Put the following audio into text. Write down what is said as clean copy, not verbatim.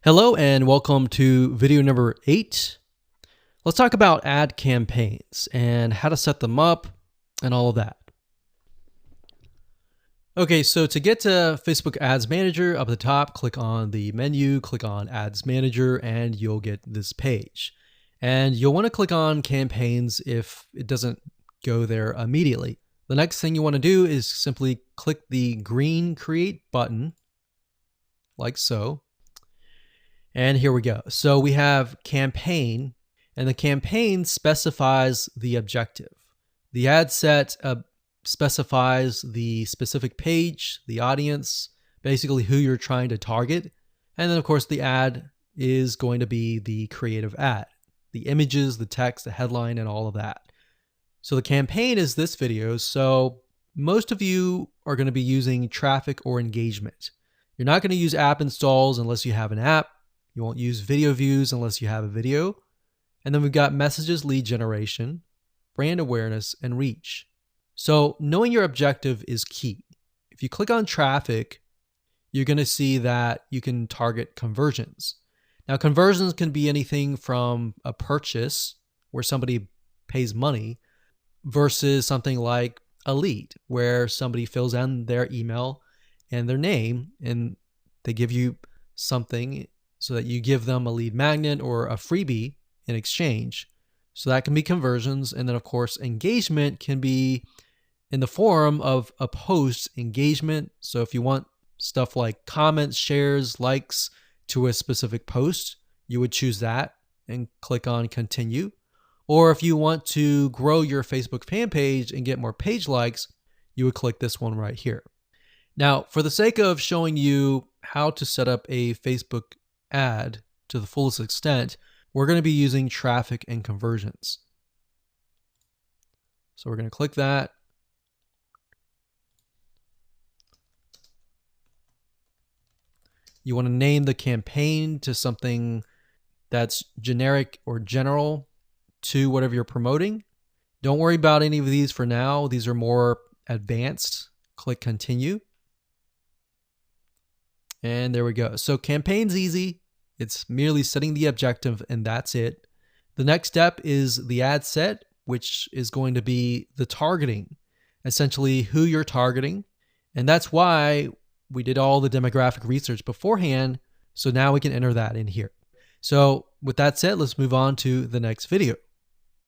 Hello and welcome to video number 8. Let's talk about ad campaigns and how to set them up and all of that. Okay, so to get to Facebook Ads Manager, up at the top, click on the menu, click on Ads Manager, and you'll get this page. And you'll want to click on campaigns if it doesn't go there immediately. The next thing you want to do is simply click the green Create button, like so. And here we go. So we have campaign, and the campaign specifies the objective. The ad set specifies the specific page, the audience, basically who you're trying to target. And then of course the ad is going to be the creative ad, the images, the text, the headline, and all of that. So the campaign is this video. So most of you are going to be using traffic or engagement. You're not going to use app installs unless you have an app. You won't use video views unless you have a video. And then we've got messages, lead generation, brand awareness, and reach. So knowing your objective is key. If you click on traffic, you're going to see that you can target conversions. Now, conversions can be anything from a purchase where somebody pays money versus something like a lead where somebody fills in their email and their name and they give you something so that you give them a lead magnet or a freebie in exchange. So that can be conversions. And then of course, engagement can be in the form of a post engagement. So if you want stuff like comments, shares, likes to a specific post, you would choose that and click on continue. Or if you want to grow your Facebook fan page and get more page likes, you would click this one right here. Now, for the sake of showing you how to set up a Facebook ad to the fullest extent, we're going to be using traffic and conversions. So we're going to click that. You want to name the campaign to something that's generic or general to whatever you're promoting. Don't worry about any of these for now. These are more advanced. Click continue. And there we go. So campaign's easy. It's merely setting the objective and that's it. The next step is the ad set, which is going to be the targeting, essentially who you're targeting. And that's why we did all the demographic research beforehand. So now we can enter that in here. So with that said, let's move on to the next video.